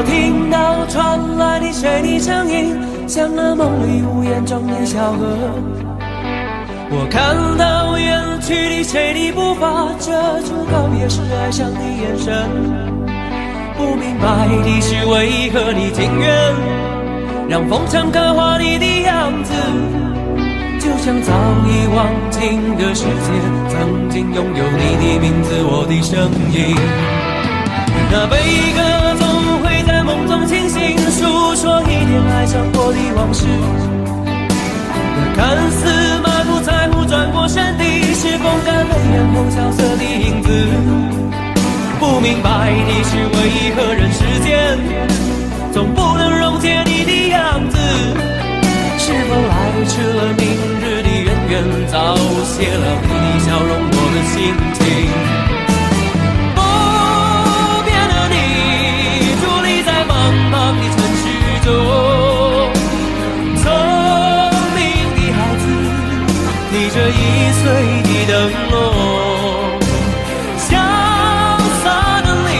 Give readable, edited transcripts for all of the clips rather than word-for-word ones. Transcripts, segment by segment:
我听到传来的谁的声音，像那梦里无言中的小河。我看到远去的谁的步伐，遮住告别时哀伤的眼神。不明白的是为何你情愿让风尘刻画你的样子，就像早已忘情的世界，曾经拥有你的名字，我的声音。那悲歌总会在梦中清醒，诉说一点爱上过的往事。那看似满不在乎转过身的，是风干泪眼后萧瑟的影子。不明白的是为何人世间总不能溶解你的样子，是否来迟了明日的渊源，早谢了你的笑容，我的心情。不变的你，伫立在茫茫的城市中，聪明的孩子，提着易碎的灯笼，潇洒的你，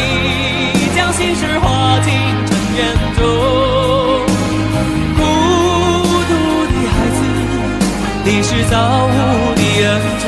将心事化进尘缘中。你是造物的恩宠。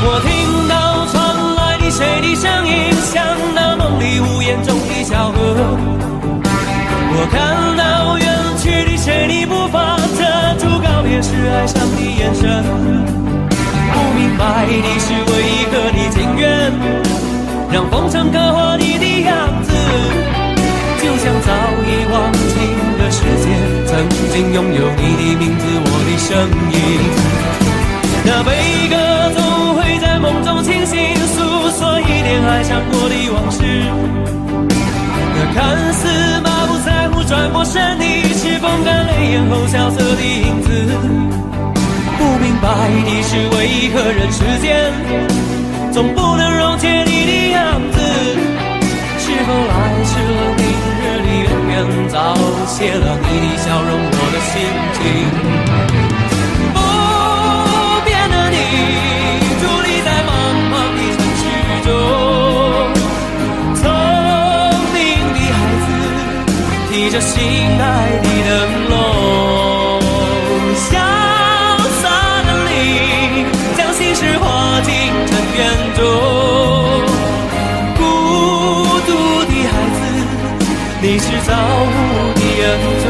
我听到传来的谁的声音，像那梦里无言中的小河。我看到远去的谁的步伐，遮住告别时哀伤的眼神。不明白的是为何你情愿让风尘刻画你的样子，就像早已忘情的世界，曾经拥有你的名字，我的声音。那悲歌总会在梦中清醒，诉说一点爱上过的往事。那看似满不在乎转过身的，是风干泪眼后萧瑟的影子。不明白的是为何人世间总不能溶解你的样子，是否来迟了明日的渊源，早谢了你的笑容，我的心情。伫立在茫茫的城市中，聪明的孩子，提着心爱的灯笼，潇洒的你，将心事化进尘缘中。孤独的孩子，你是造物的恩宠。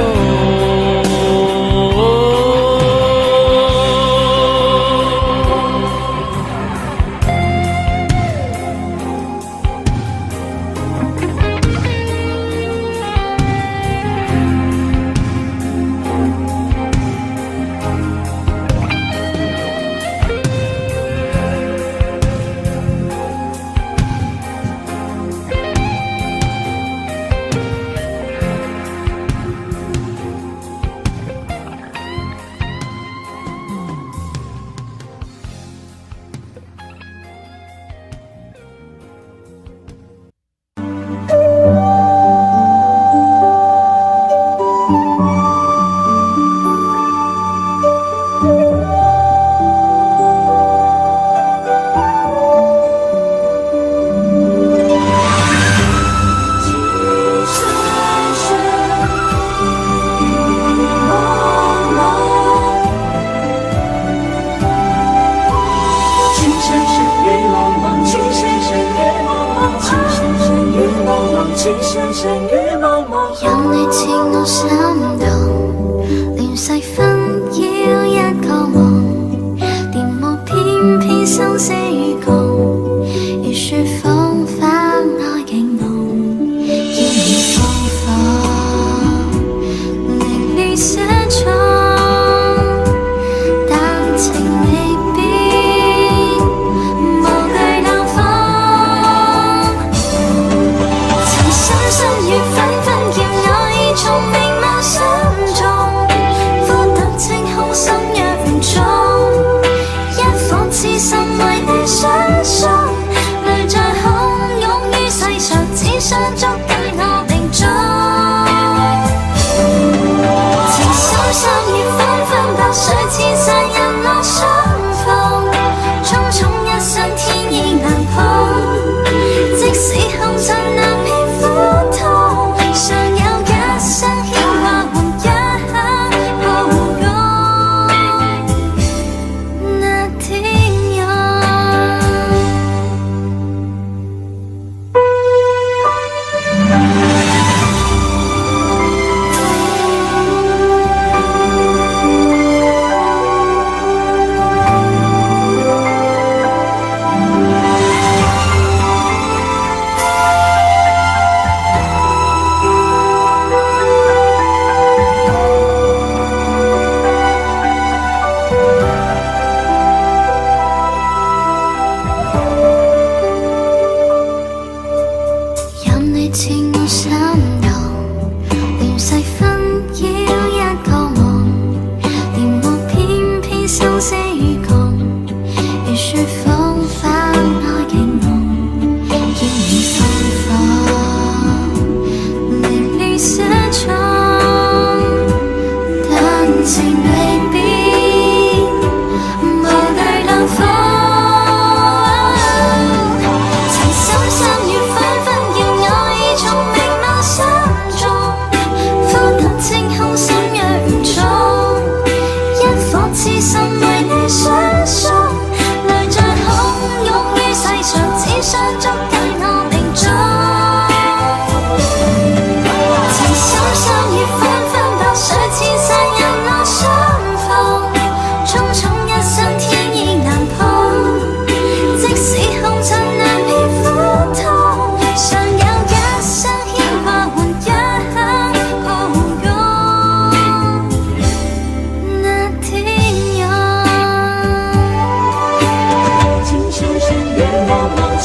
有你似我心動，亂世紛擾一個夢，電幕偏偏生死與共，如雪風花愛景濃，要你放放，凌亂寫錯，但情未必。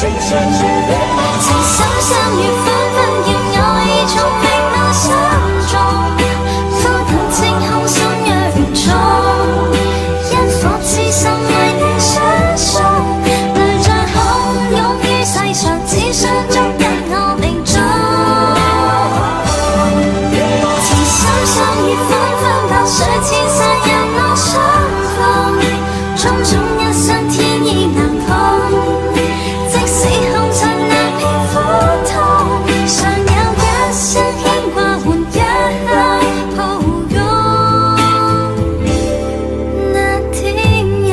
情深深雨紛紛，要我已從明眸心中，苦等晴空心若如鐘，一顆痴心為你相送，淚像洶湧於世上，只想捉緊我命中。情深深雨紛紛，流水千山任我相逢，種種一生天意難碰，即使紅塵難辨苦痛，常有一聲牽掛換一縷抱擁，那天涯。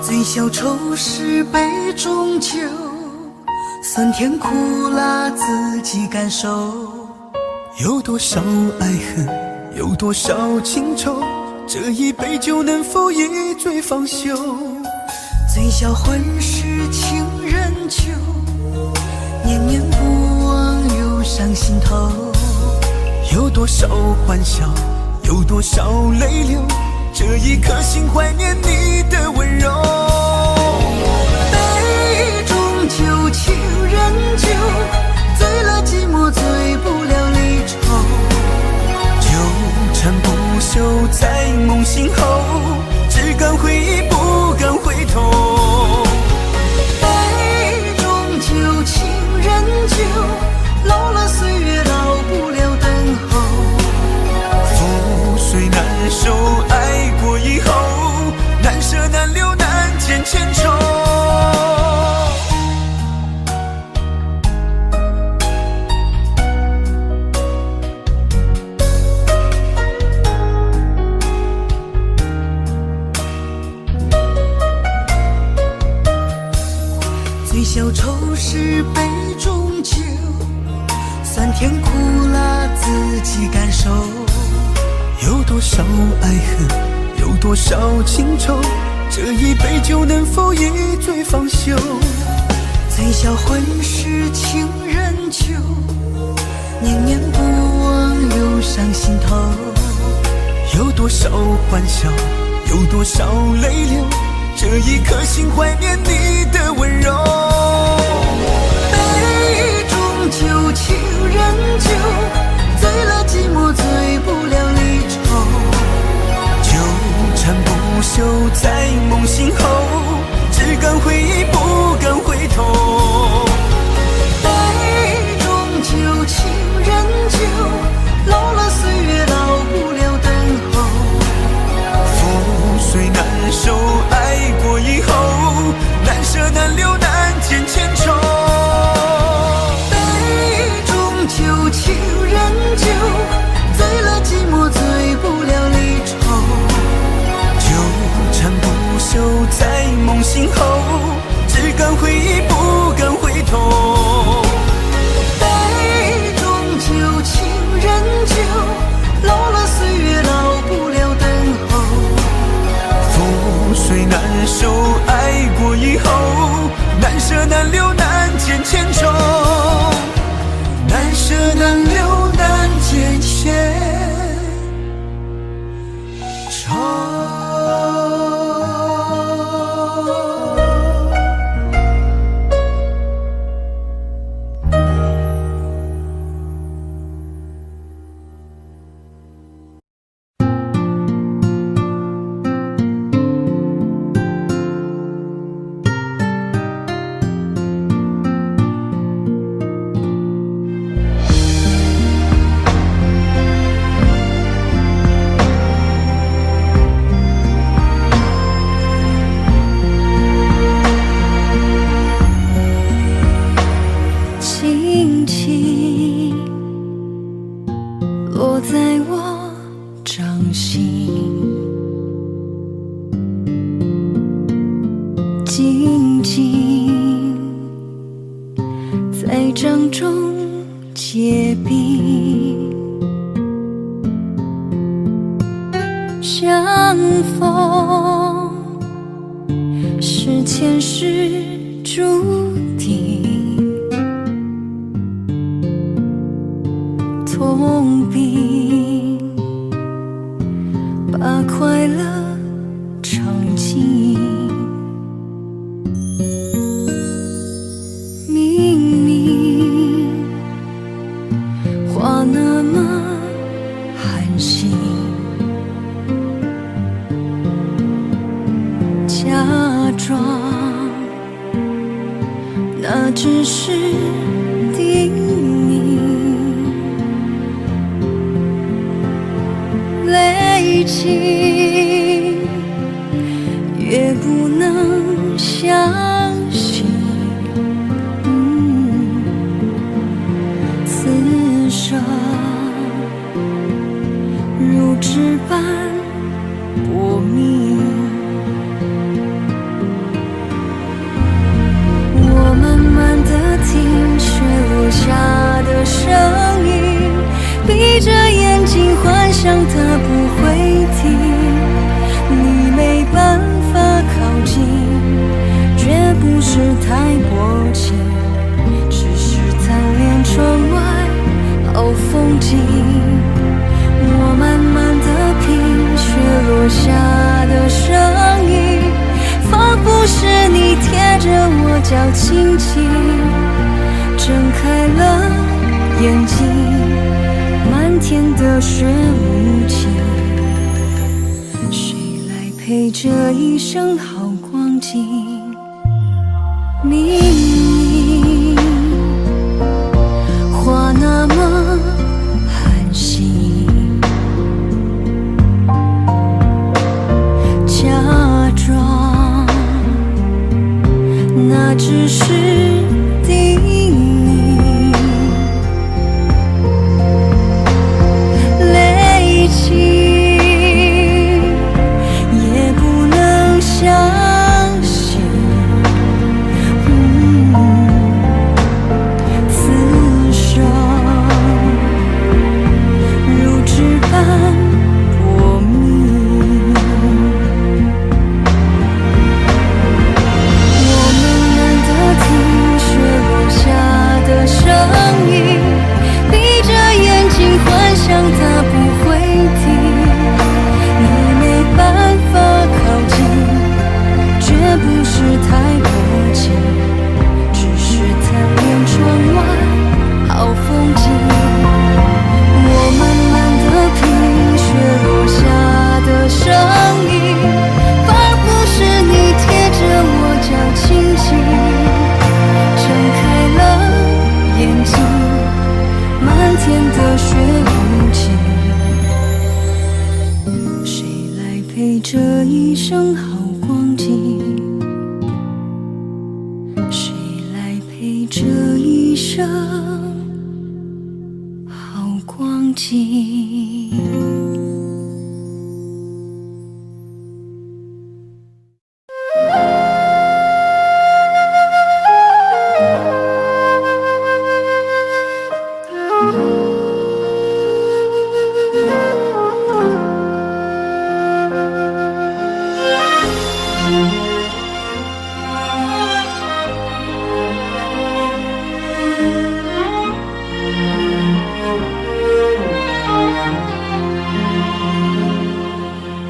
最消愁是杯中酒，酸甜苦辣自己感受。有多少爱恨，有多少情愁，这一杯酒能否一醉方休？最销魂是情人酒，念念不忘忧伤心头。有多少欢笑，有多少泪流，这一颗心怀念你的温柔。杯中酒，情人酒，醉了寂寞，醉不了离愁。纠缠不休在梦醒后，只敢回忆不敢回头。杯中酒，情人酒，老了岁月老不了等候。覆水难收，爱过以后，难舍难留难见千愁。最消愁是杯中酒，酸甜苦辣自己感受。有多少爱恨，有多少情愁，这一杯酒能否一醉方休？最销魂是情人酒，念念不忘忧伤心头。有多少欢笑，有多少泪流，这一颗心怀念你的温柔。杯中酒，情人酒，醉了寂寞，醉不了离愁。纠缠不休在梦醒后，只敢回忆不敢回头。杯中酒，情人酒，老了岁月老不了等候。覆水难收，爱过以后，难舍难留难见千愁。杯中酒，情人酒，醉了寂寞，醉不了离愁。纠缠不休在梦醒后，只敢回忆不敢回头。杯中酒，情人酒，老了岁月老不了等候。覆水难收，爱过以后，难舍难留难见千愁。难舍难留难见千愁。轻轻落在我掌心，中结冰，相逢是前世注定，痛并把快乐尝尽。明明话那么寒心，假装那只是叮咛，累积越不能相信，此生如纸般薄命。我慢慢地听雪落下的声音，闭着眼睛幻想它不会停，你没办法靠近，绝不是太薄情，只是贪恋窗外好风景。我慢慢地品雪落下的声音，仿佛是你贴着我脚轻轻睁开了眼睛，漫天的雪无情，谁来陪这一生好光景？明明话那么寒心，假装那只是叮咛，累积也不能相信，此生如纸般薄命。我慢慢地听雪落下的声音，闭着眼睛幻想它不会停，你没办法靠近，绝不是太薄情，只是贪恋窗外好风景。我慢慢地品雪落下的声音，仿佛是你贴着我脚轻轻睁开了眼睛，漫天的雪无情，谁来陪这一生好光景？谁来陪这一生好光景？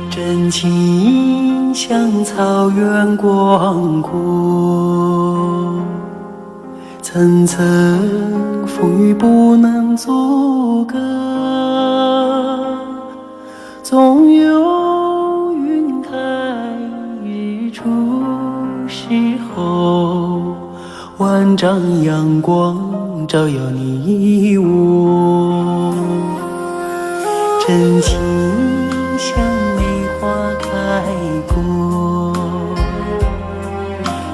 真情像草原广阔，层层风雨不能阻隔，总有云开日出时候，万丈阳光照耀你我。真情像梅花开过，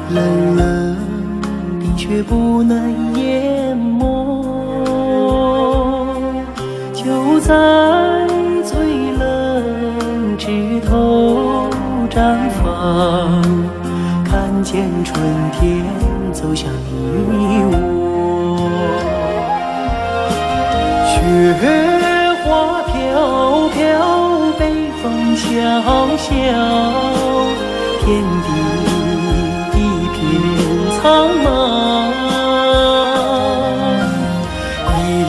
冷冷冰雪不能淹没，就在最冷枝头绽放，看见春天走向你我。花飘飘，北风萧萧，天地一片苍茫。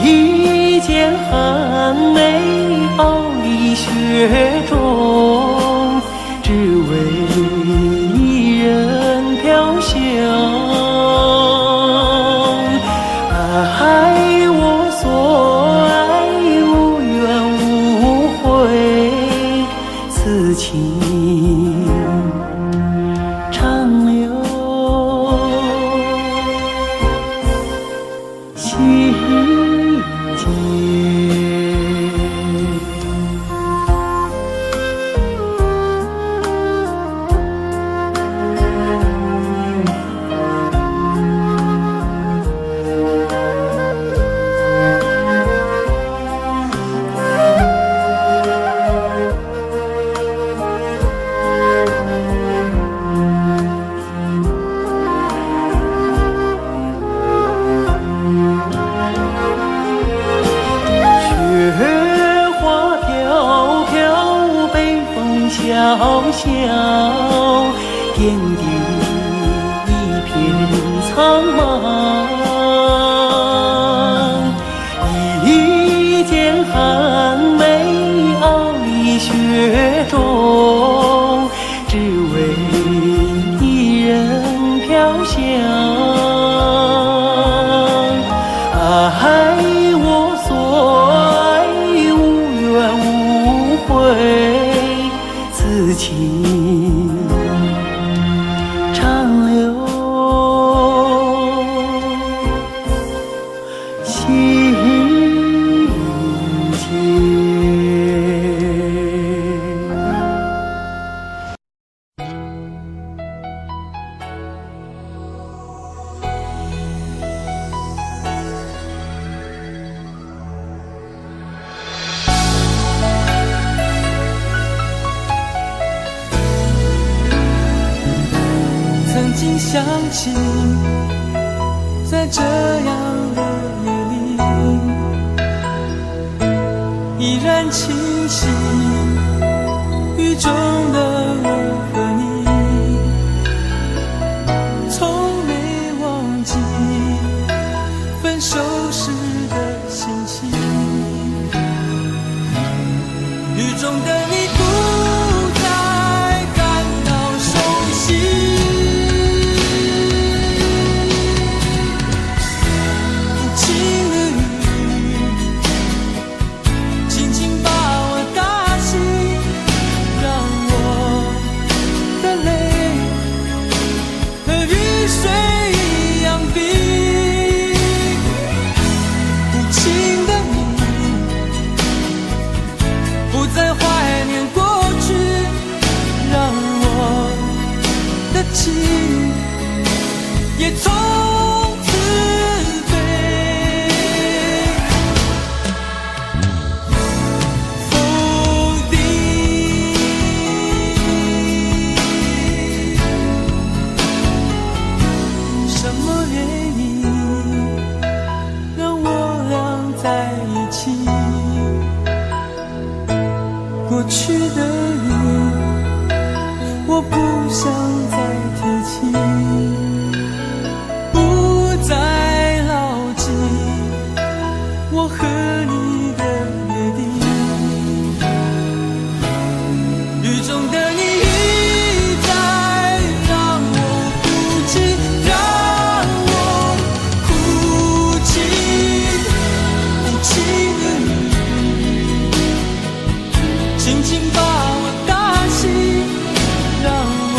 一剑寒梅傲立雪中，只为一人飘香。爱我所爱，无怨无悔，此情长留心间。萧萧，天地一片苍茫。一剑寒梅傲立雪中，只为一人飘香。爱我所爱，无怨无悔，此情长留心间。曾经想起，在这样的夜里，依然清晰雨中的我和你，从没忘记分手时的心情。雨中的你不再感到熟悉，情也从此飞。风笛什么原因让我俩在一起？过去的你，我不想再提起，不再牢记我和你的约定。雨中的你一再让我哭泣，让我哭泣，无情的你轻轻把我打醒，让我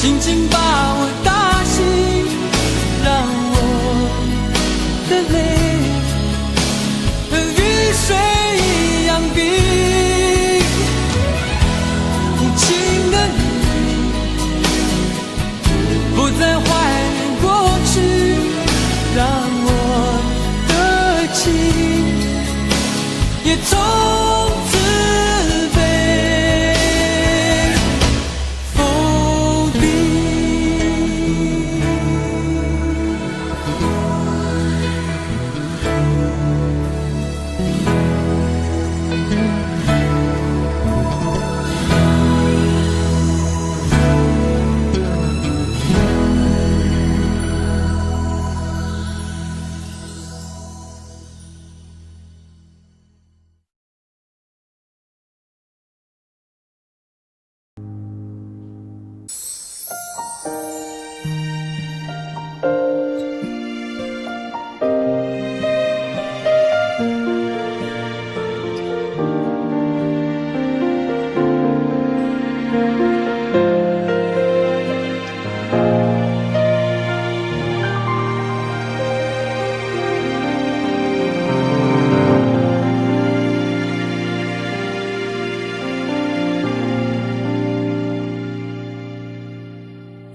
紧紧把我打醒，让我的泪和雨水一样冰。无情的你不再怀念过去，让我的情也从此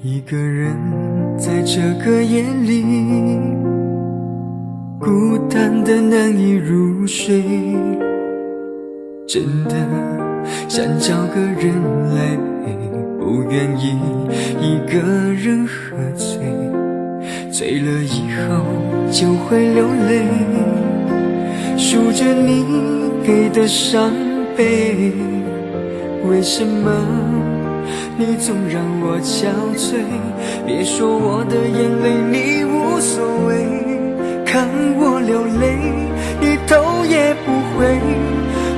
一个人在这个夜里，孤单的难以入睡，真的想找个人来陪，不愿意一个人喝醉，醉了以后就会流泪，数着你给的伤悲，为什么你总让我憔悴？别说我的眼泪你无所谓，看我流泪你头也不回，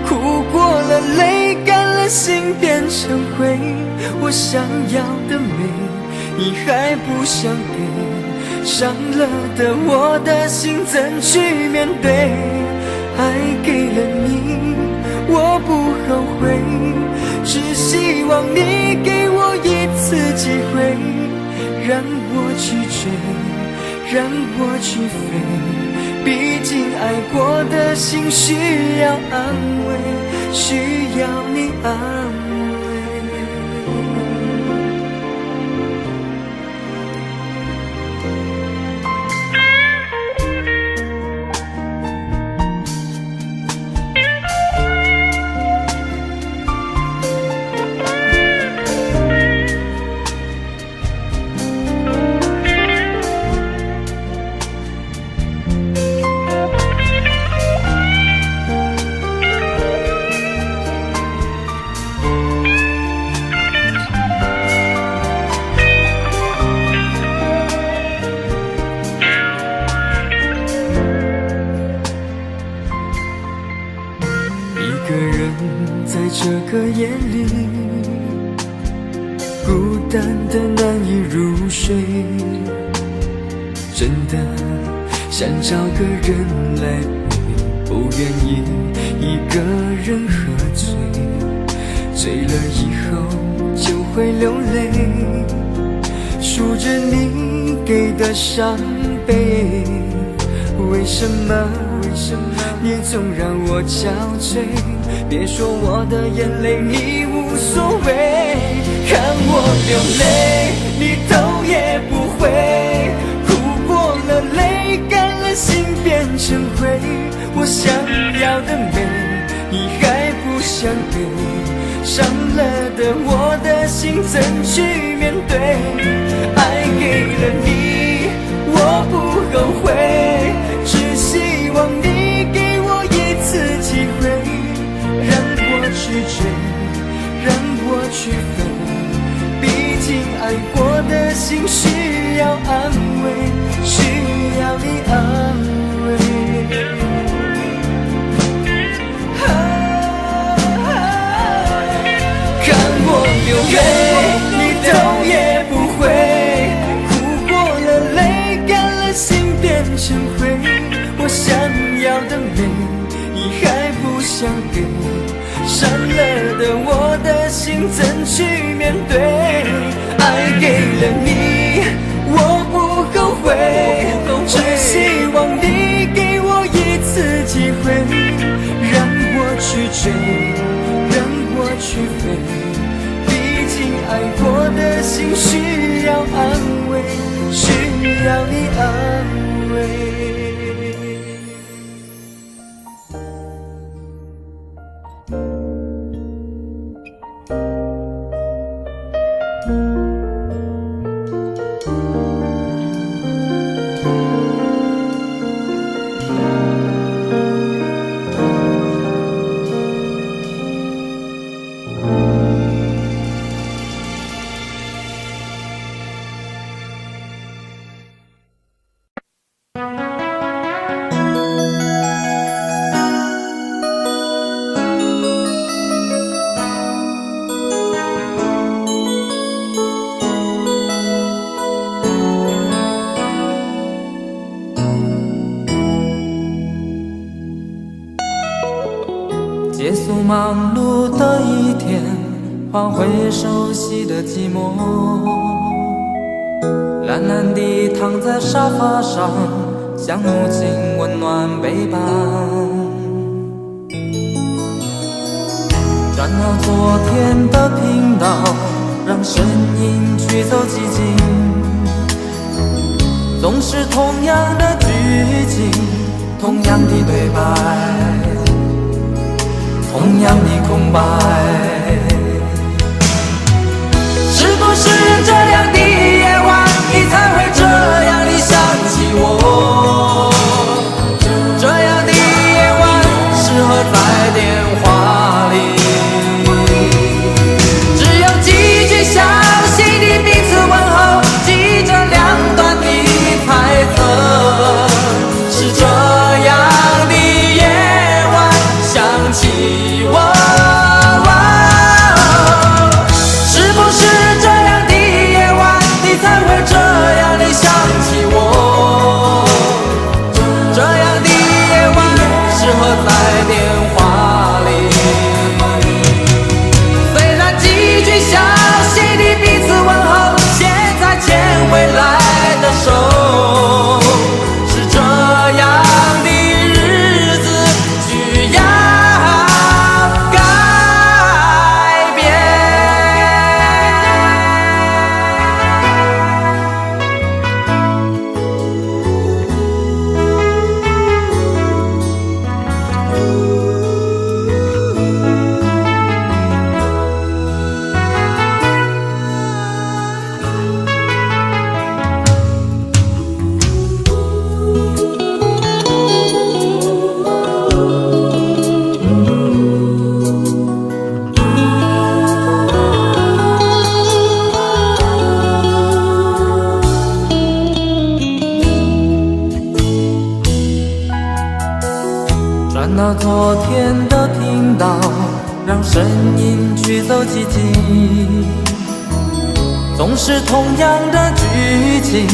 哭过了泪干了心变成灰，我想要的美你还不想给，伤了的我的心怎去面对？爱给了你我不后悔，只希望你给我一次机会，让我去追，让我去飞，毕竟爱过的心需要安慰，需要你安慰。这个夜里，孤单的难以入睡，真的想找个人来陪，不愿意一个人喝醉，醉了以后就会流泪，数着你给的伤悲，为什么你总让我憔悴？别说我的眼泪你无所谓，看我流泪你头也不回，哭过了泪干了心变成灰，我想要的美你还不想给，伤了的我的心怎去面对？爱给了你我不后悔，只希望你给我一次机会，让我去追，让我去飞，毕竟爱过的心需要安慰，需要你安慰。看我流泪你头也不回，哭过了泪干了心变成灰，我想要的美你还不想给，伤了的我的心怎去面对？爱给结束忙碌的一天，换回熟悉的寂寞，懒懒地躺在沙发上，像母亲温暖背膀。转到昨天的频道，让声音驱走寂静，总是同样的剧情，同样的对白，同样的空白。是不是这样的夜晚，你才会这样地想起我？这样的夜晚适合在电话里，只有几句小心的彼此问候，记着两端的猜测。是这样的夜晚想起我，是不是这样的夜晚，你才会这样地想起我？这样的夜晚适合在电话里，虽然几句小心的彼此问候，现在牵未来的手，是这样的日子需要改变。转到昨天的频道，让声音驱走寂静，总是同样的剧情，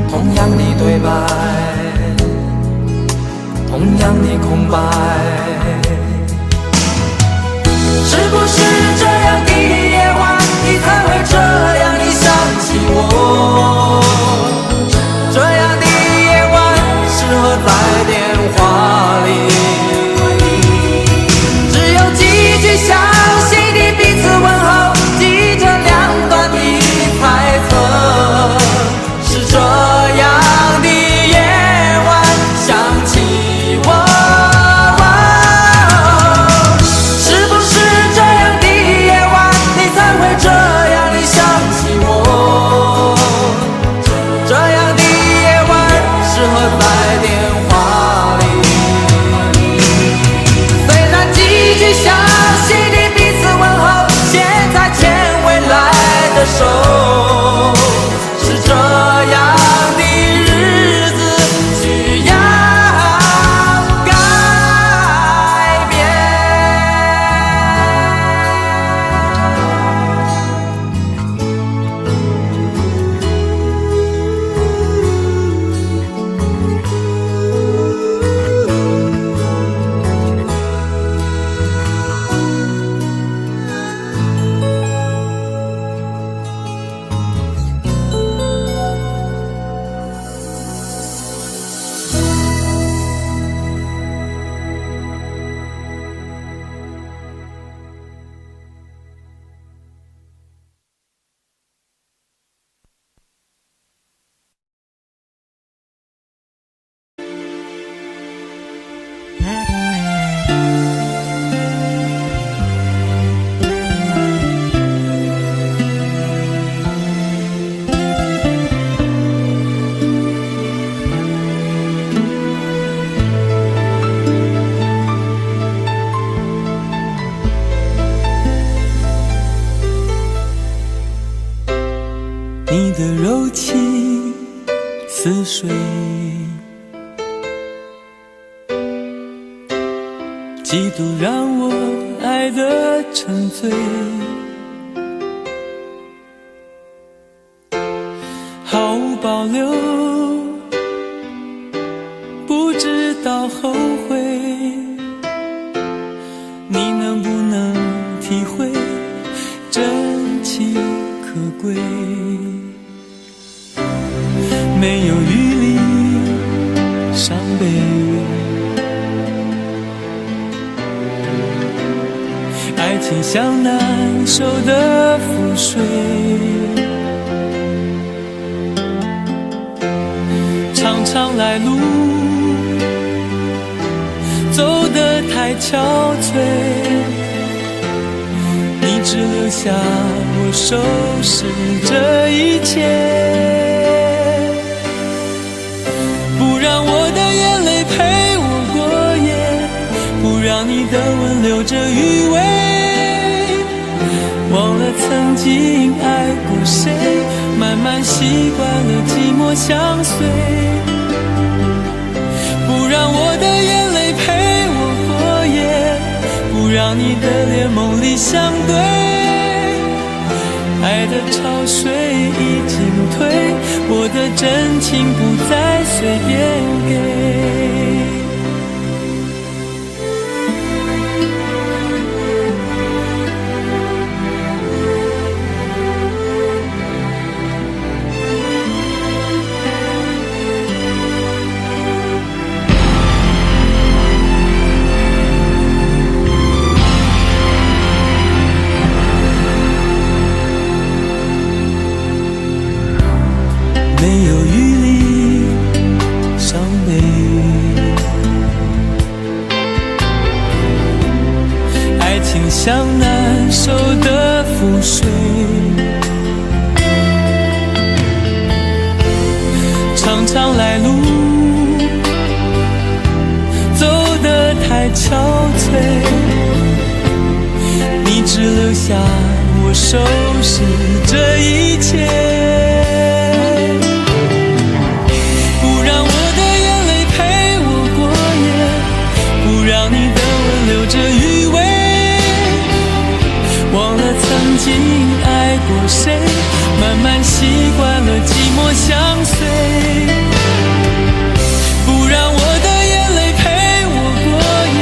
同样的对白，同样的空白。是不是这样的夜晚，你才会这样地想起我？这样的夜晚适合在电话里，只有几句小心的彼此问候，记着两端的猜测。是这样的夜晚想起我，是不是这样的夜晚，你才会这样地想起我？似水，嫉妒让我爱得沉醉，毫无保留，不知道后悔。你能不能体会真情可贵？没有余力伤悲，爱情像难收的覆水，长长来路走得太憔悴，你只留下我收拾这一切，不让我的眼泪陪我过夜，不让你的吻留着余味，忘了曾经爱过谁，慢慢习惯了寂寞相随，不让我的眼泪陪我过夜，不让你的脸梦里相对，爱的潮水已经退，我的真情不再随便给。没有余力伤悲，爱情像难收的覆水，长长来路走得太憔悴，你只留下我收拾这一切，让你的吻留着余味，忘了曾经爱过谁，慢慢习惯了寂寞相随，不让我的眼泪陪我过夜，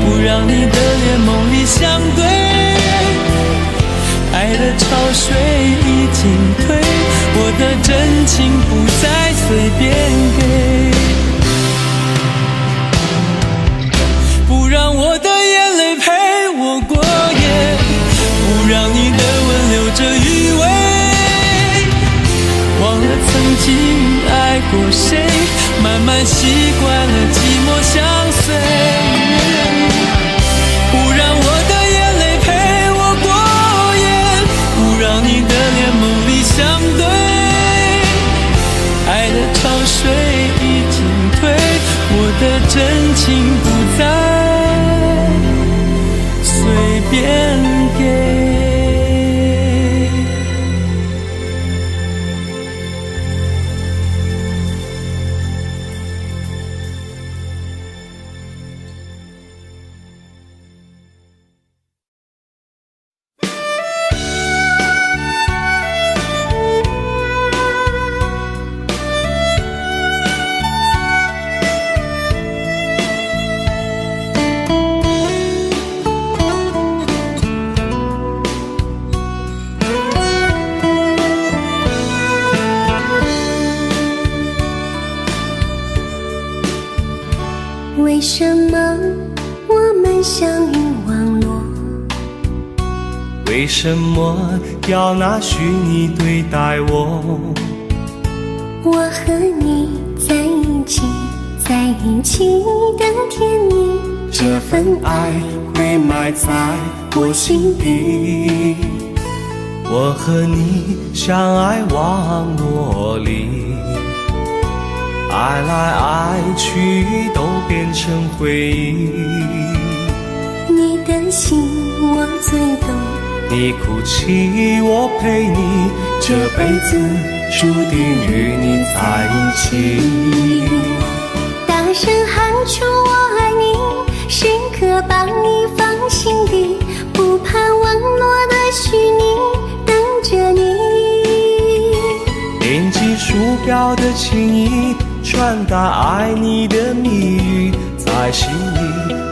不让你的脸梦里相对，爱的潮水已经退，我的真情不再随便给，不让我的眼泪陪我过夜，不让你的吻留着余味，忘了曾经爱过谁，慢慢习惯了寂寞相随，不让我的眼泪陪我过夜，不让你的脸梦里相对，爱的潮水已经退，我的真情不再随便给。为什么我们相遇网络？为什么要拿虚拟对待我？我和你在一起，在一起的甜蜜，这份爱会埋在我心底。我和你相爱网络里，爱来爱去都变成回忆。你的心我最懂，你哭泣我陪你，这辈子注定与你在一情。大声喊出我爱你，时刻把你放心底，不怕网络的虚拟，等着你。点击鼠标的情意，传达爱你的蜜语，在心里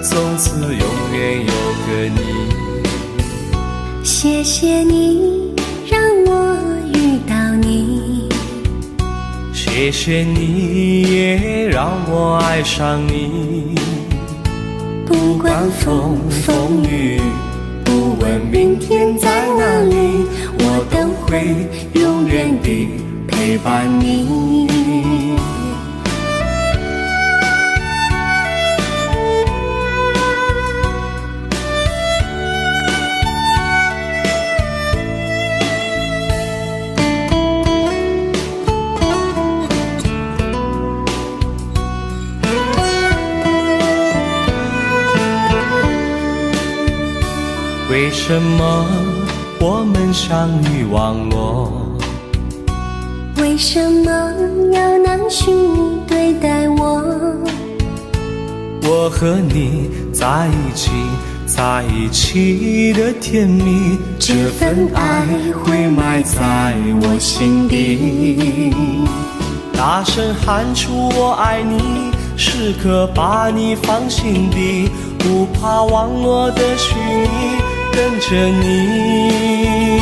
从此永远有个你。谢谢你让我遇到你，谢谢你也让我爱上你。不管风风雨，不问明天在哪里，我都会永远地陪伴你。为什么我们相遇网络？为什么要拿虚拟对待我？我和你在一起，在一起的甜蜜，这份爱会埋在我心底。大声喊出我爱你，时刻把你放心底，不怕网络的虚拟，跟着你。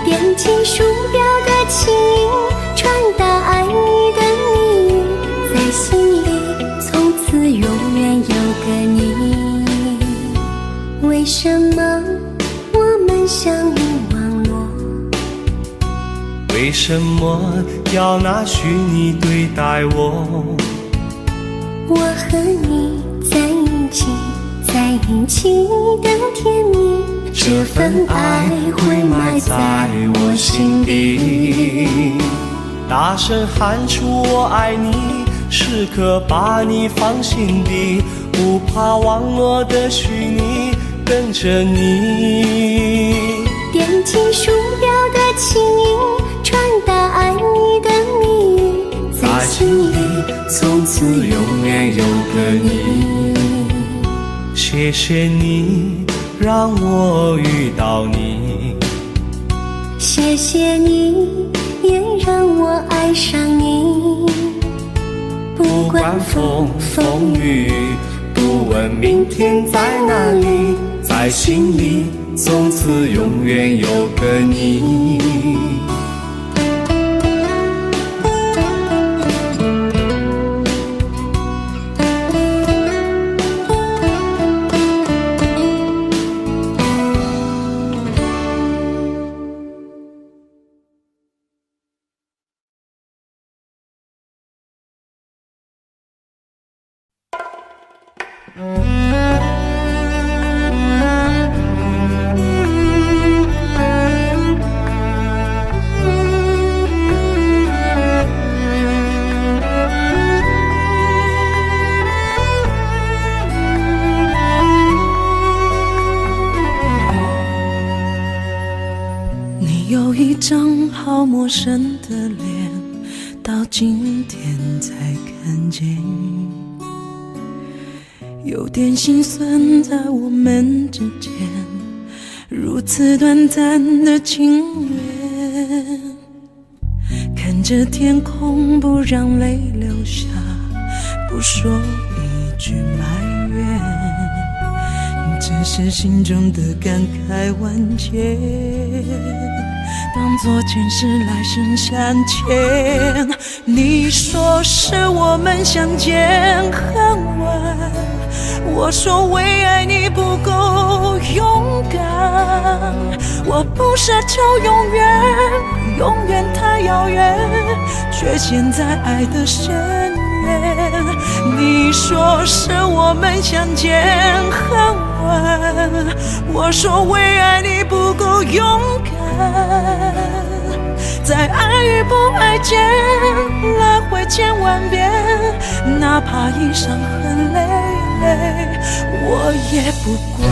点击鼠标的情音，传达爱你的蜜语，在心里从此永远有个你。为什么我们相遇网络？为什么要拿虚拟对待我？我和你在一起，在一起的甜蜜，这份爱会埋在我心底。大声喊出我爱你，时刻把你放心底，不怕网络的虚拟，跟着你。点击鼠标的情音，传达爱你的蜜语，在心里从此永远有个你。谢谢你让我遇到你，谢谢你也让我爱上你。不管风风雨，不问明天在哪里，在心里从此永远有个你。你有一张好陌生的脸，到今天才看见，有点心酸在我们之间，如此短暂的情缘。看着天空不让泪流下，不说一句埋怨，只是心中的感慨万千，当作前世来生相欠。你说是我们相见恨晚，我说为爱你不够勇敢。我不奢求永远，永远太遥远，却陷在爱的深渊。你说是我们相见恨晚，我说为爱你不够勇敢。在爱与不爱间来回千万遍，哪怕一伤痕累累，我也不管。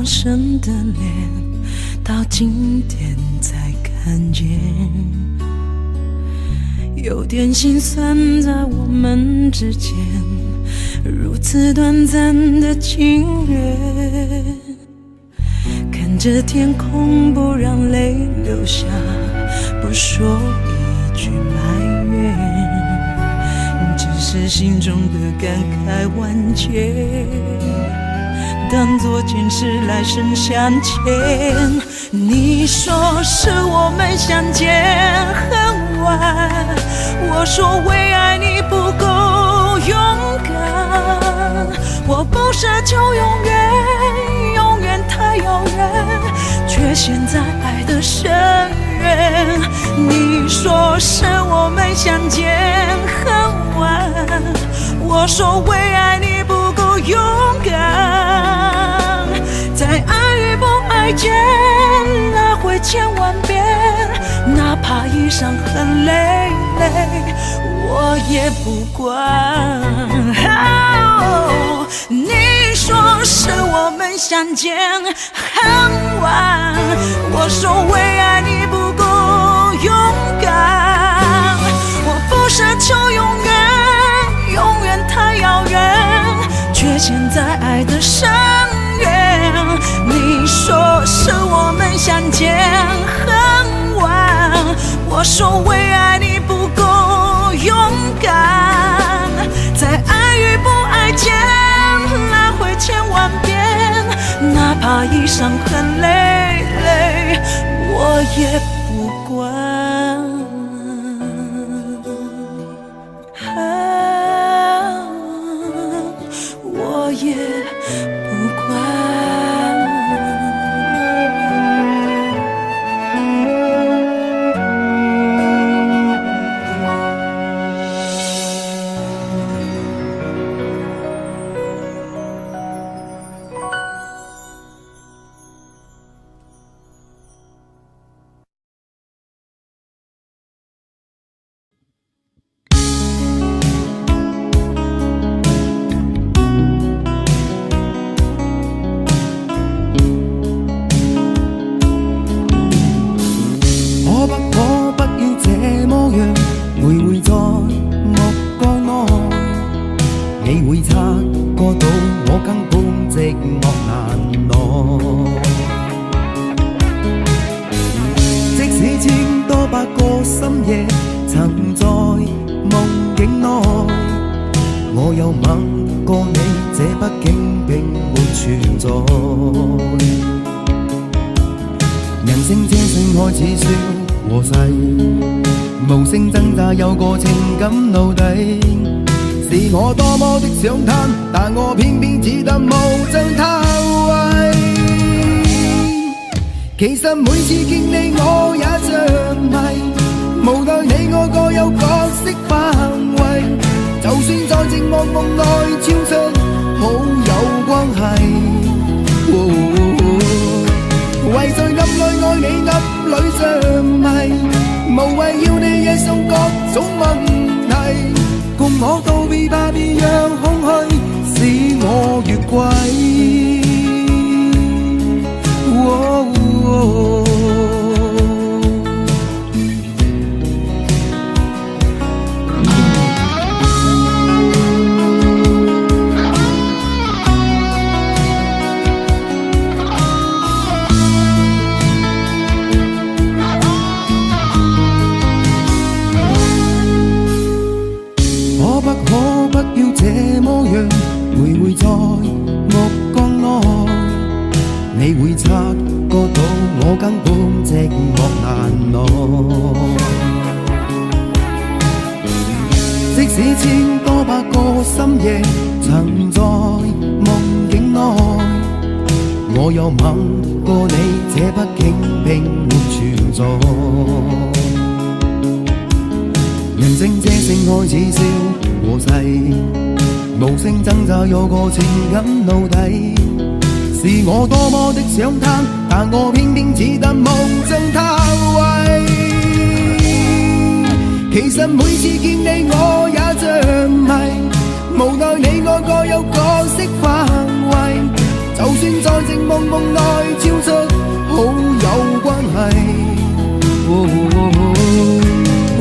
生的脸，到今天才看见，有点心酸，在我们之间如此短暂的情缘，看着天空不让泪流下，不说一句埋怨，只是心中的感慨万千，当作前世来生相欠。你说是我们相见很晚，我说为爱你不够勇敢，我不奢求永远，永远太遥远，却陷在爱的深渊。你说是我们相见很晚，我说为爱你不够勇敢，在爱与不爱间来回千万遍，哪怕已伤痕累累，我也不管。你说是我们相见很晚，我说为爱你不够勇敢，我不奢求永远，永远太遥远，却陷在爱的深渊。你说是我们相见很晚，我说为爱你不够勇敢，在爱与不爱间来回千万遍，哪怕已伤痕累累，我也不管。我也不管。想贪，但我偏偏只得無盡他為。其實每次見你我也着迷，無奈你我各有角色範圍，就算在寂寞夢內超出好友關係。為在暗裏愛你暗裏着迷，無謂要你惹上各種問題。共我道別吧，別讓空虛使我越軌。徘徊在目光內，你會察覺到我根本寂寞難耐。即使千多百個深夜曾在夢境內，我有吻過你，這畢竟並沒存在。人生這性愛似笑和逝，無聲掙扎有個情感奴隸，是我多麼的想貪，但我偏偏只得無盡他為。其實每次見你我也着迷，無奈你我各有角色範圍，就算在靜夢夢內超出好友關係，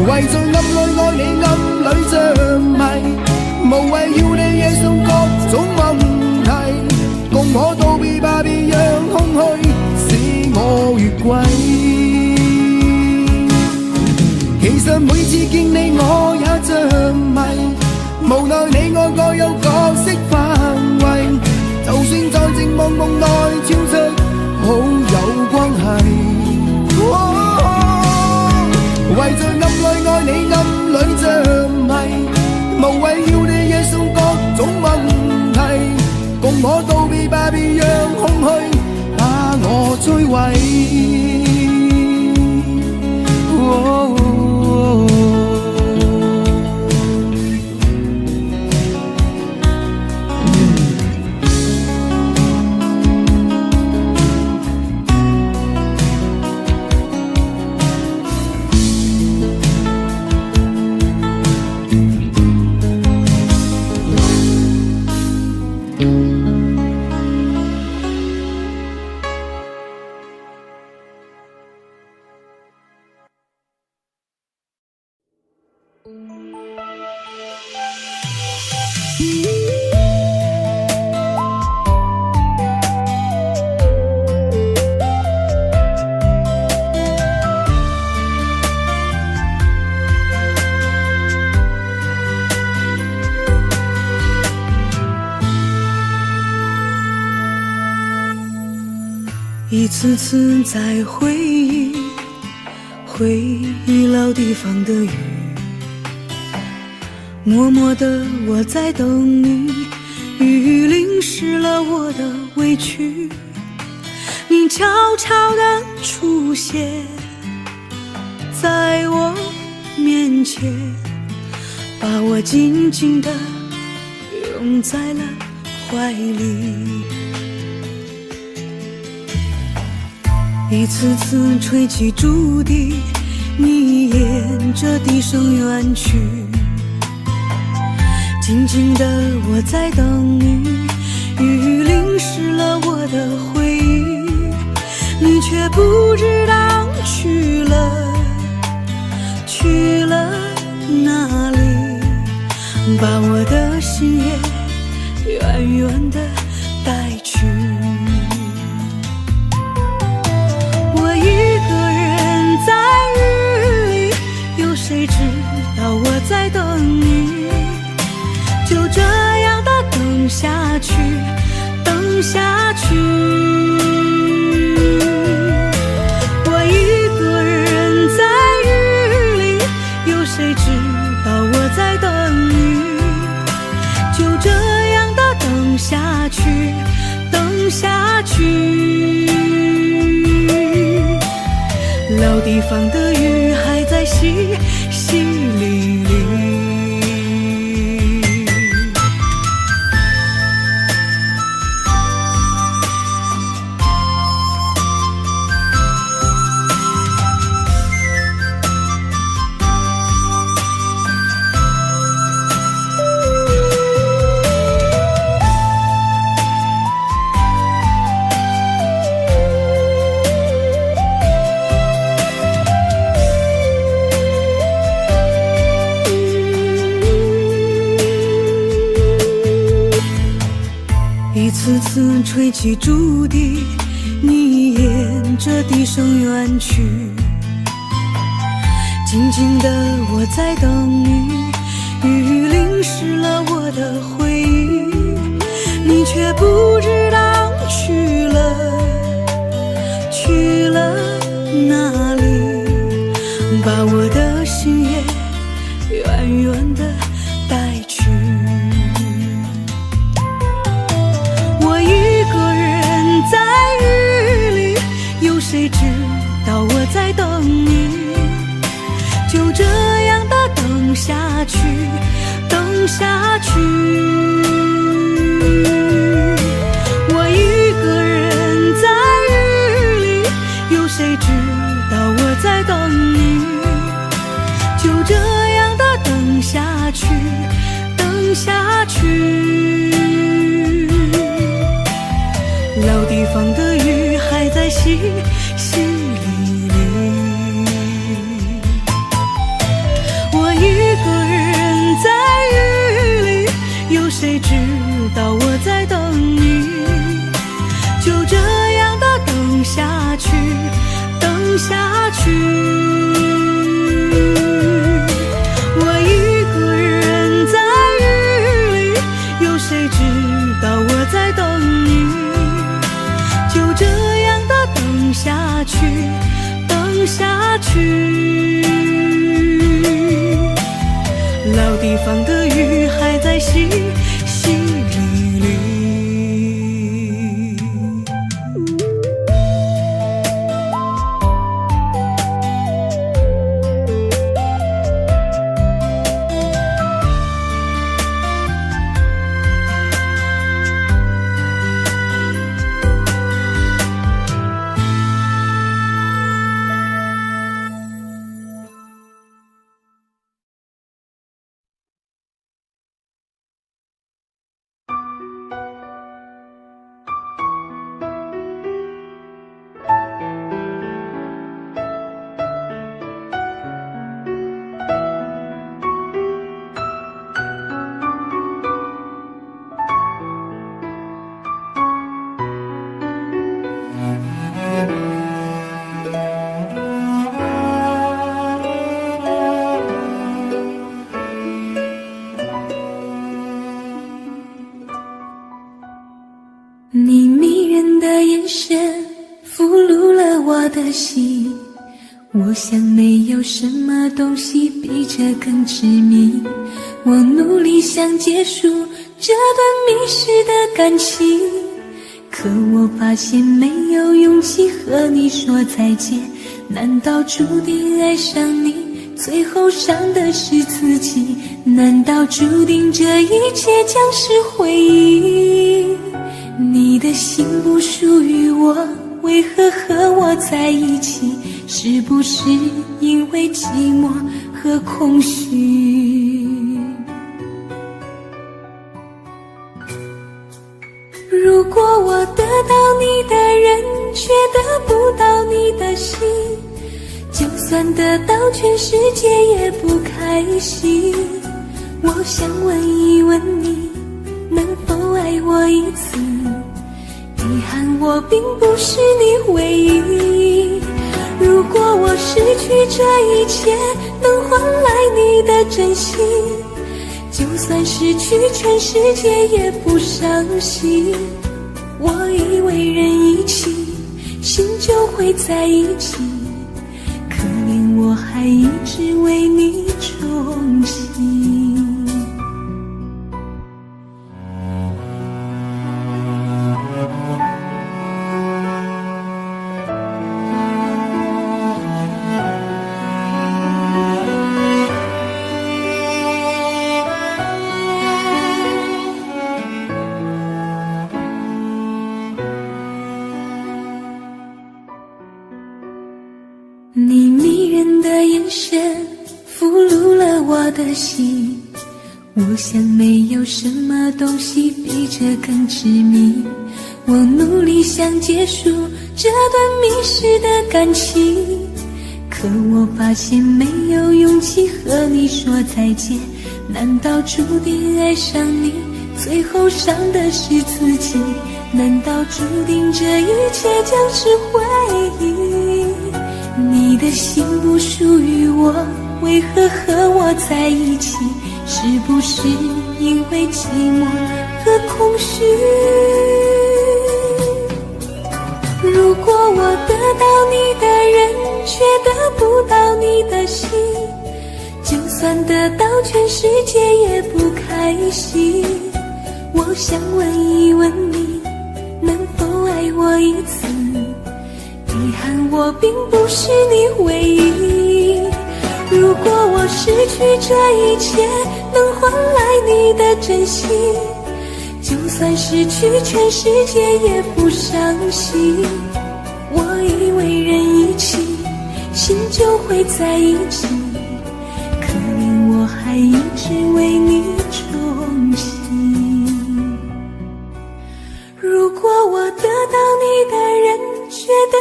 為在暗裏愛你暗裏着迷，無謂要你惹上各種問題，共我道別吧，別讓空虛使我越軌。其實每次見你我也着迷，無奈你愛我有角色範圍，就算在靜夢夢內超出好友關係。為在暗裏愛你暗裏着迷，無謂要你惹上各種問題，共我道別吧，別讓空虛把我摧毀。一次次在回忆老地方的雨，默默地我在等你，雨淋湿了我的委屈，你悄悄地出现在我面前，把我紧紧地拥在了怀里。一次次吹起竹笛，你沿着笛声远去，静静的我在等你，雨淋湿了我的回忆，你却不知道去了哪里，把我的心也远远的带去。谁知道我在等你，就这样的等下去，等下去。我一个人在雨里，有谁知道我在等你，就这样的等下去，等下去。老地方的雨还在淅淅沥沥。一次次吹起竹笛，你沿着笛声远去，静静的我在等你，雨淋湿了我的回忆，你却不知道去了哪里，把我的心也远远的带去。谁知道我在等你，就这样的等下去，等下去。我一个人在雨里，有谁知道我在等你，就这样的等下去，等下去。淅淅沥沥。我一个人在雨里，有谁知道我在等你？就这样的等下去，等下去。我一个人在雨里，有谁知道我在等你？就这样的等下去，等下去。老地方的雨还在淅淅沥沥。你迷人的眼神俘虏了我的心，我想没有什么东西比这更致命。我努力想结束这段迷失的感情，可我发现没有勇气和你说再见。难道注定爱上你，最后伤的是自己？难道注定这一切将是回忆？你的心不属于我，为何和我在一起？是不是因为寂寞和空虚？如果我得到你的人，却得不到你的心，就算得到全世界也不开心。我想问一问你，能否爱我一次？遗憾我并不是你唯一。如果我失去这一切，能换来你的真心，就算失去全世界也不伤心。我以为人一起，心就会在一起，可怜我还一直为你憧憬。你迷人的眼神俘虏了我的心，我想没有什么东西比这更致命。我努力想结束这段迷失的感情，可我发现没有勇气和你说再见。难道注定爱上你，最后伤的是自己？难道注定这一切将是回忆？你的心不属于我，为何和我在一起？是不是因为寂寞和空虚？如果我得到你的人，却得不到你的心，就算得到全世界也不开心。我想问一问你，能否爱我一次？遗憾我并不是你唯一。如果我失去这一切，能换来你的真心，就算失去全世界也不伤心。我以为人一起，心就会在一起，可怜我还一直为你憧憬。如果我得到你的人，却得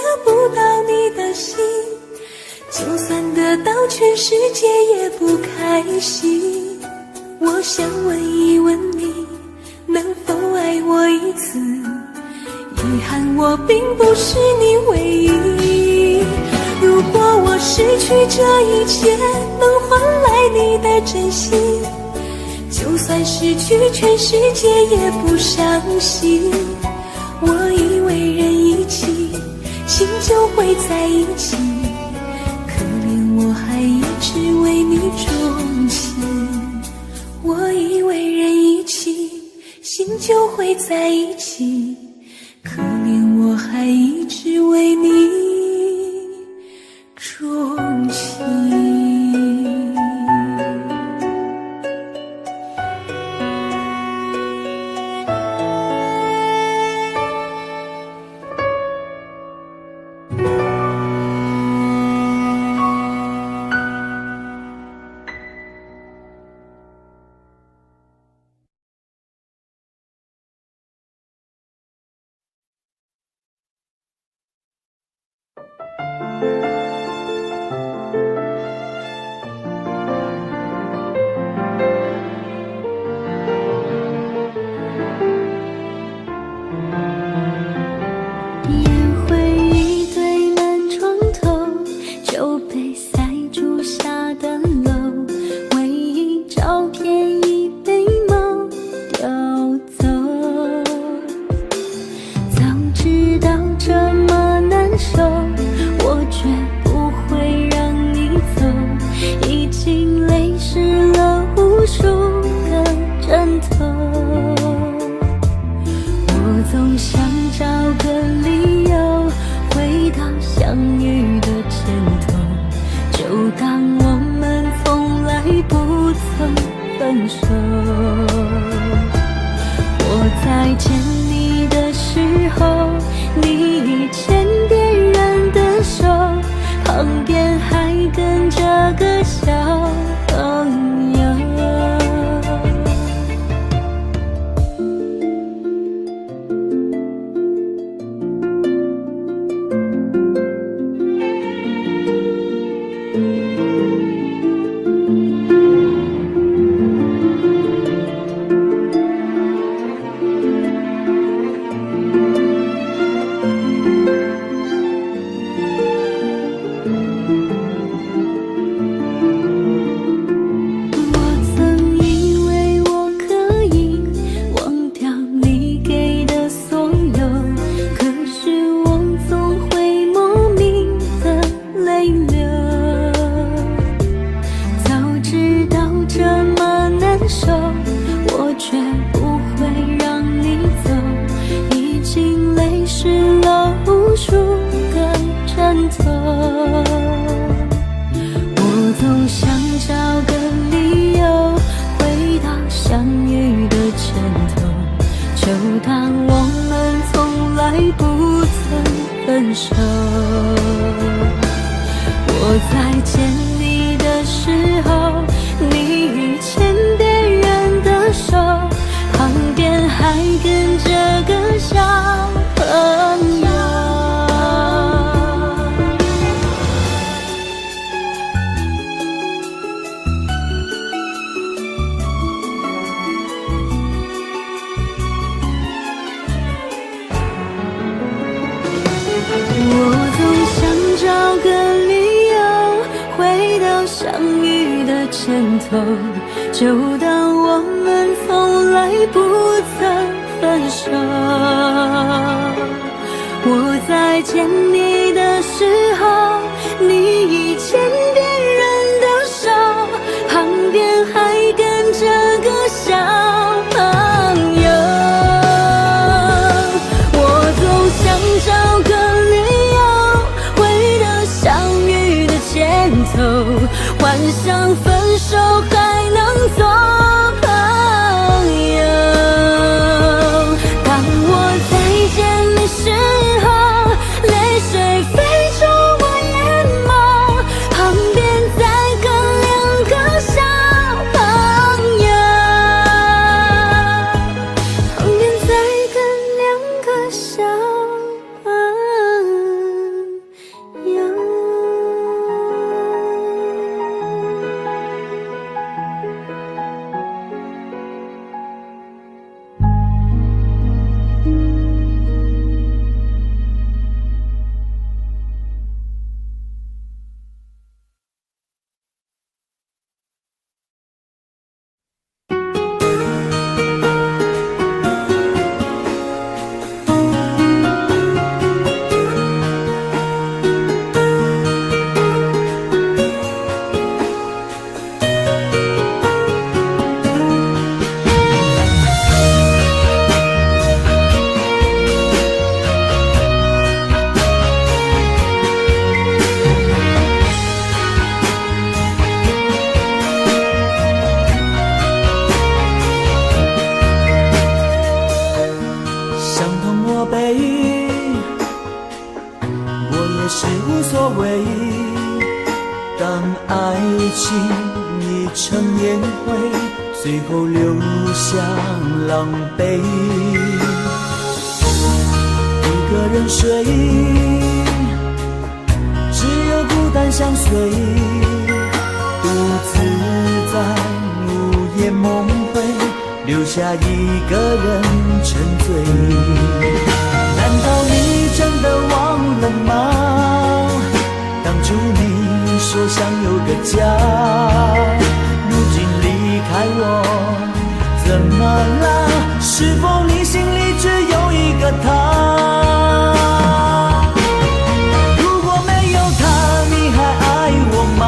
全世界也不开心。我想问一问你，能否爱我一次？遗憾我并不是你唯一。如果我失去这一切能换来你的真心，就算失去全世界也不伤心。我以为人一起，心就会在一起，可怜我还一直为你钟情。我以为人一起，心就会在一起，可怜我还一直为你钟情。就当我们从来不曾分手。我在见你的时候，你已牵别人的手，旁边还跟着个小朋友。我总想找个理由，回到相遇的前头，幻想分手还能做朋友。当我再见的时候，泪水也是无所谓。当爱情已成烟灰，最后留下狼狈。一个人睡，只有孤单相随，独自在午夜梦回，留下一个人沉醉。难道你真的忘了吗？当初你说想有个家，如今离开我，怎么了？是否你心里只有一个他？如果没有他，你还爱我吗？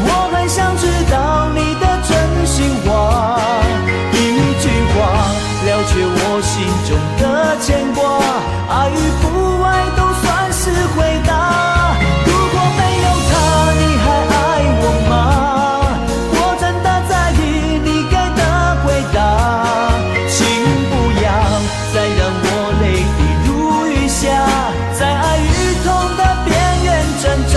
我很想知道你的真心话，一句话了却我心中的牵挂，爱与不爱都算是回答。如果没有他，你还爱我吗？我真的在意你给的回答，请不要再让我泪滴如雨下，在爱与痛的边缘挣扎。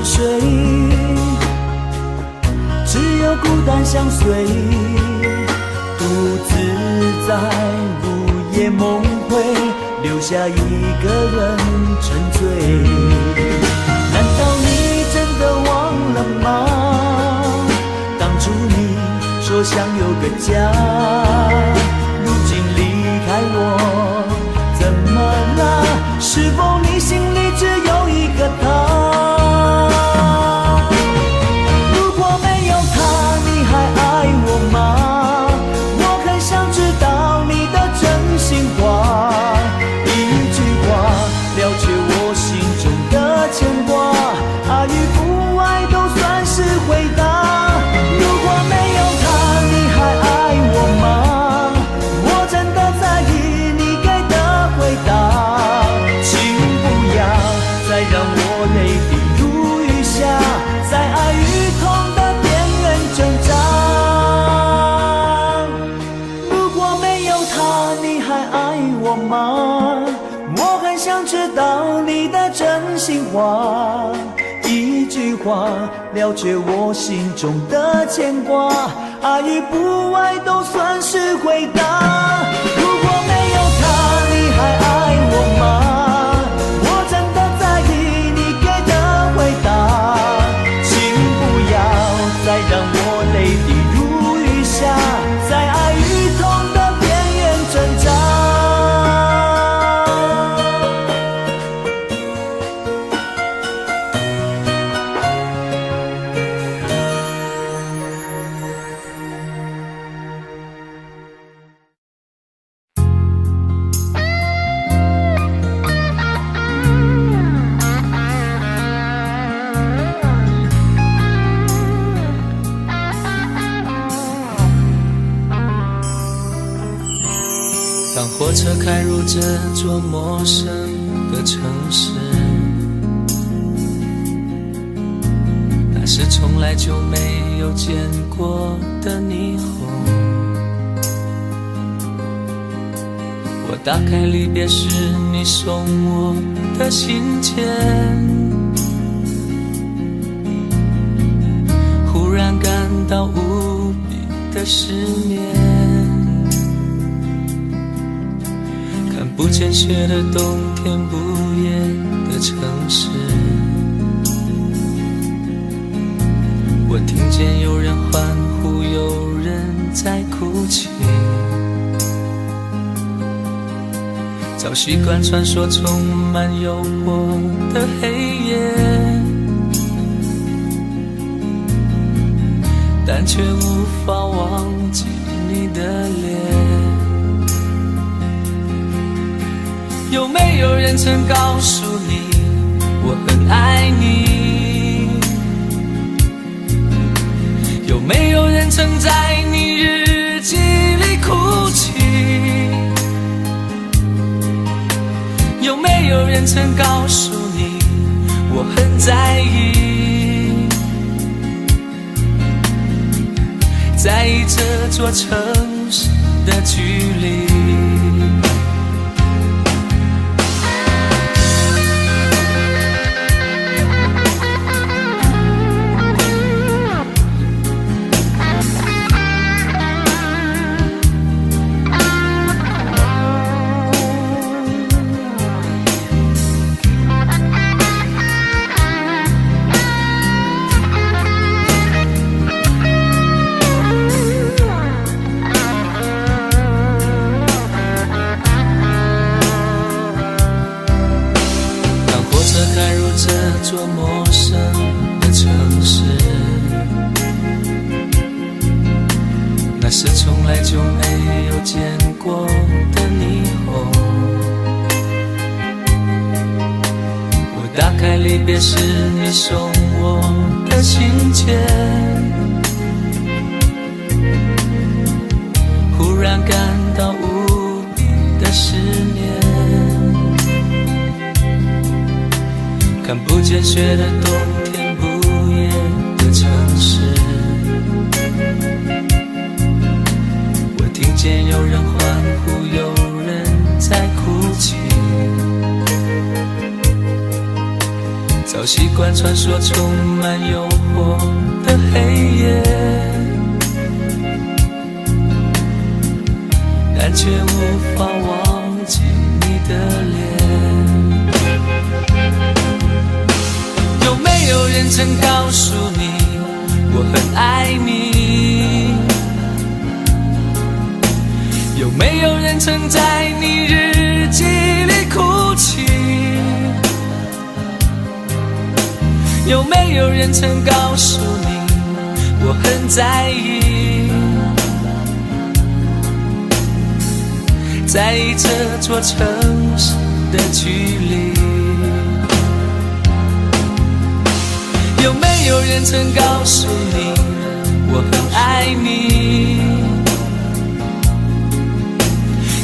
睡，只有孤单相随，独自在午夜梦回，留下一个人沉醉。难道你真的忘了吗？当初你说想有个家，如今离开我，怎么了？是否你心里只有一个他？我很想知道你的真心话，一句话了却我心中的牵挂，爱与不爱都算是回答。如果没有他，你还爱我吗？我真的在意你给的回答，请不要再让我泪滴如雨下，在爱与痛的边缘挣扎。当火车开入这座陌生的城市，那是从来就没有见过的霓虹。我打开离别时你送我的信件，忽然感到无比的失眠。不见雪的冬天，不夜的城市，我听见有人欢呼，有人在哭泣，早习惯穿梭充满诱惑的黑夜，但却无法忘记你的脸。有没有人曾告诉你我很爱你？有没有人曾在你日记里哭泣？有人曾告诉你我很在意，在意这座城市的距离。开入这座陌生的城市，那是从来就没有见过的霓虹。我打开离别时你送我的信件，忽然感到无比的思念。看不见雪的冬天，不夜的城市，我听见有人欢呼，有人在哭泣。早习惯穿梭充满诱惑的黑夜，但却无法忘记你的脸。有没有人曾告诉你我很爱你？有没有人曾在你日记里哭泣？有没有人曾告诉你我很在意？在意这座城市的距离。有没有人曾告诉你我很爱你？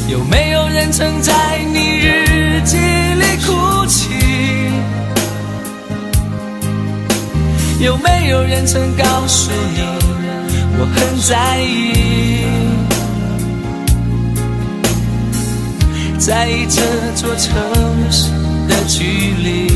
有没有人曾在你日记里哭泣？有没有人曾告诉你我很在意？在意这座城市的距离。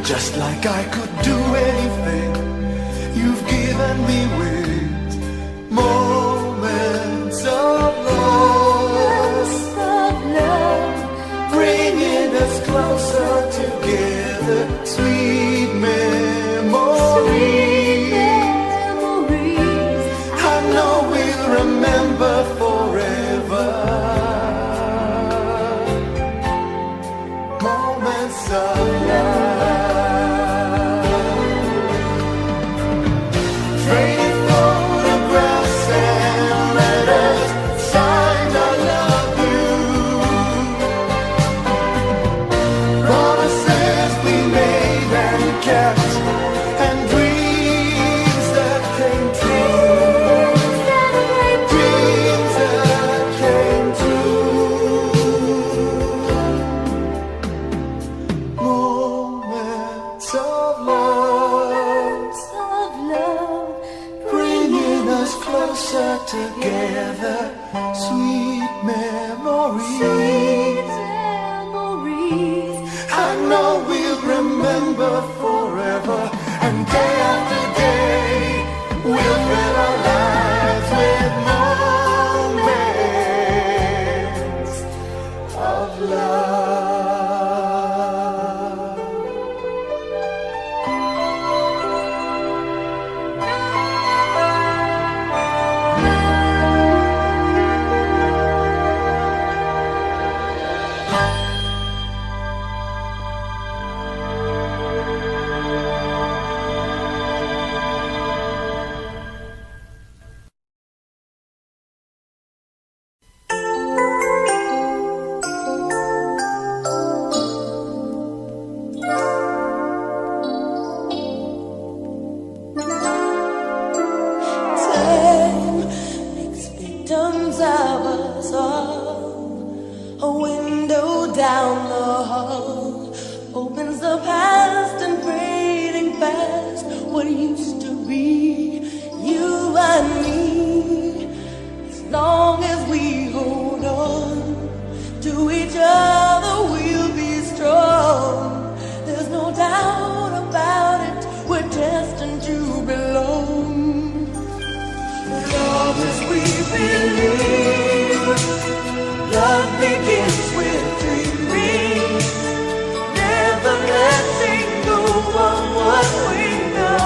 Just like I could do anything you've given me with moments of love, bringing us closer together, sweet memories, I know we'll remember forever. Moments of love. Training share together sweet memories. I know we'll remember forever, and day after day we'll fill our lives with moments of love. Victims of us all, a window down the hall opens the past and fading fast what used to be you and me. As long as we hold on to each other, we'll be strong. There's no doubt about it, we're destined to belong. Love as we believe, love begins with dreaming, never letting go of what we know.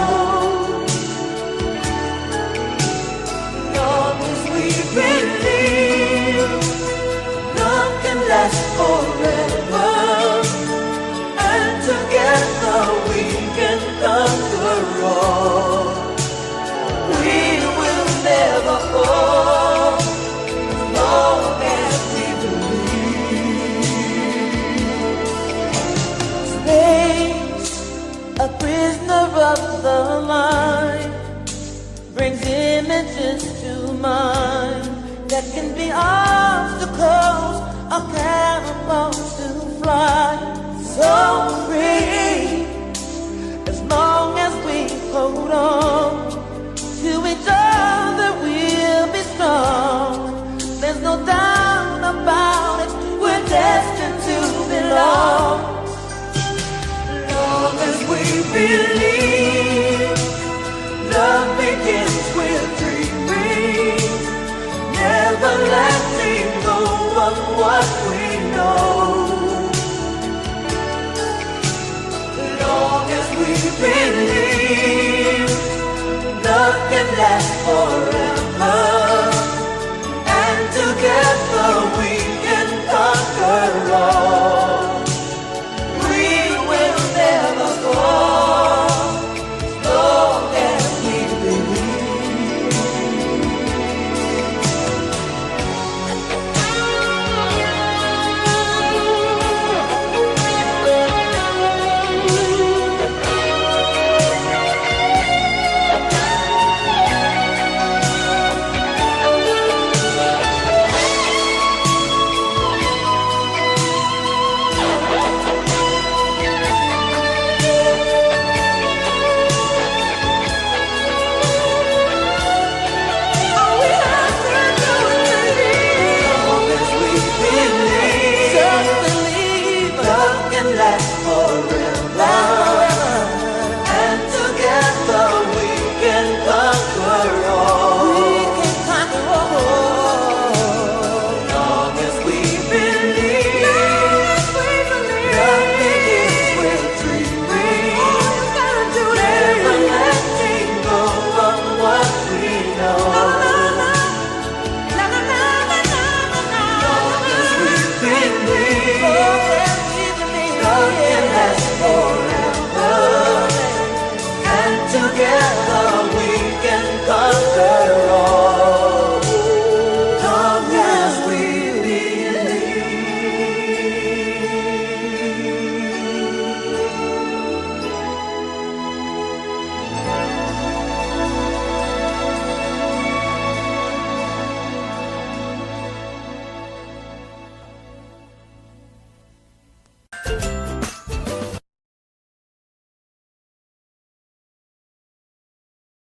Love as we believe, love can last forever, and together we can conquer all. We will never fall, as long as we believe. Space, a prisoner of the mind, brings images to mind that can be obstacles or catapults to fly. So free, as long as we hold on to each other, we'll be strong. There's no doubt about it, we're destined to belong. Long as we believe, love begins with dreaming, never letting go of what we know. Long as we believe, love can last forever, and together we can conquer all. We will never fall, as long as we believe. Never letting go of what we know.